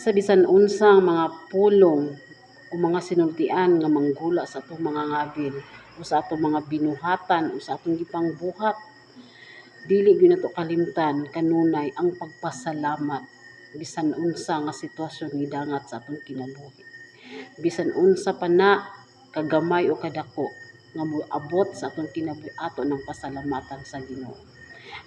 sa bisan unsang mga pulong o mga sinultian nga manggula sa atong mga ngabil o sa atong mga binuhatan o sa atong gipangbuhat. Dili gyud nato kalimtan kanunay ang pagpasalamat bisan unsa nga sitwasyon gidangat sa atong kinabuhi. Bisan unsa pa na kagamay o kadako nga moabot sa atong kinabuhi ato ng pasalamatan sa Ginoo.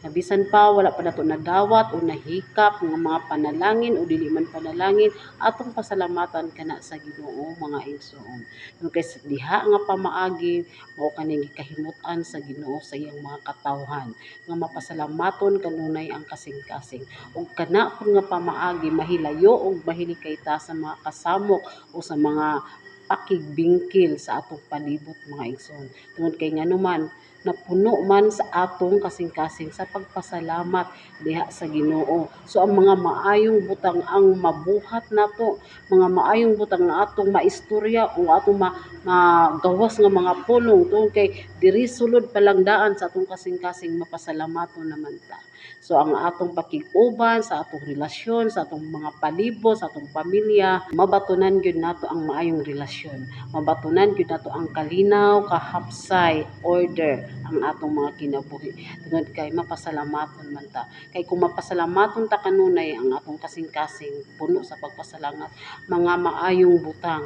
Na bisan pa wala pa nato nadawat o nahikap nga mga panalangin o dili man panalangin, atong pasalamatan kana sa Ginoo mga igsoon. Kay diha nga pamaagi mao kani gikahimut-an sa Ginoo sa iyang mga katawhan nga mapasalamaton kanunay ang kasing-kasing. Ug kana pud nga pamaagi mahilayo og mahilikay ta sa mga kasamok o sa mga pakigbingkil sa atong palibot mga igsoon. Tungod kay nganuman napuno man sa atong kasing-kasing sa pagpasalamat diha sa Ginoo. So ang mga maayong butang ang mabuhat nato, mga maayong butang nga atong maistorya o atong magawas nga mga pulong tungod kay diri sulod palangdaan sa atong kasing-kasing mapasalamaton naman ta. So ang atong pakig-uban sa atong relasyon, sa atong mga palibot, sa atong pamilya, mabatunan gyud nato ang maayong relasyon. Mabatunan gyud nato ang kalinaw, kahapsay, order ang atong mga kinabuhi. Tungod kay mapasalamaton man ta. Kay kung mapasalamaton ta kanunay ang atong kasing-kasing puno sa pagpasalamat, mga maayong butang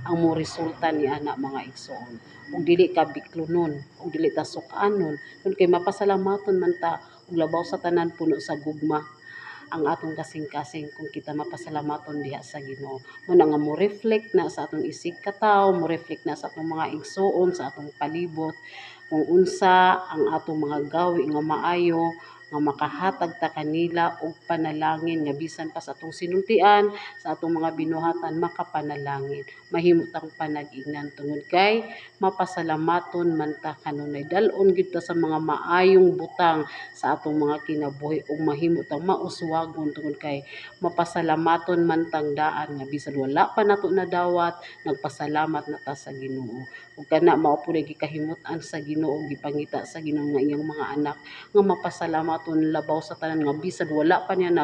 ang mo resulta ni ana mga igsoon. Ug dili ka biklonon, ug dili ta sukanon, tungod kay mapasalamaton man ta ug labaw sa tanan puno sa gugma ang atong kasing-kasing kung kita mapasalamaton diha sa Ginoo. Muna nga mo reflect na sa atong isig katawo, mo reflect na sa atong mga igsoon, sa atong palibot, kung unsa ang atong mga gawi nga maayo nga makahatag ta kanila og panalangin nga bisan pa sa atong sinultian, sa atong mga binuhatan makapanalangin. Mahimo tang panag-ingnan tungod kay mapasalamaton man ta kanunay. Dal-on gyud ta sa mga maayong butang sa atong mga kinabuhi ug mahimo tang mauswagon tungod kay mapasalamaton man tang daan nga bisan wala pa nato nadawat, nagpasalamat na ta sa Ginoo. Ug kana mao pud gikahimut-an sa Ginoo, gipangita sa Ginoo nga iyang mga anak nga mapasalamaton labaw sa tanan nga bisan wala pa niya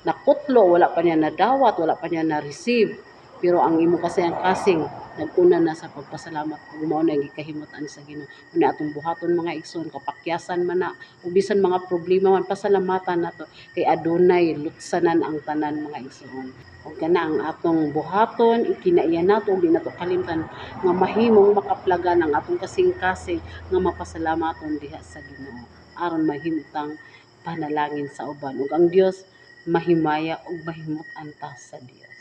nakutlo, wala pa niya nadawat, wala pa niya na-receive. Pero ang imo kasi ang kasing naguna na sa pagpasalamat ug mao na gikahimut-an sa Ginoo. Una atong buhaton mga igsoon, kapakyasan man na ug bisan mga problema man pasalamatan nato kay adunay lutsanan ang tanan mga igsoon. Ug kana ang atong buhaton ikinaiya nato ug di nato kalimtan nga mahimong makaplagan ang atong kasing-kasing nga mapasalamaton diha sa Ginoo aron mahimtang panalangin sa uban ug ang Dios mahimaya ug mahimut-an ta sa Dios.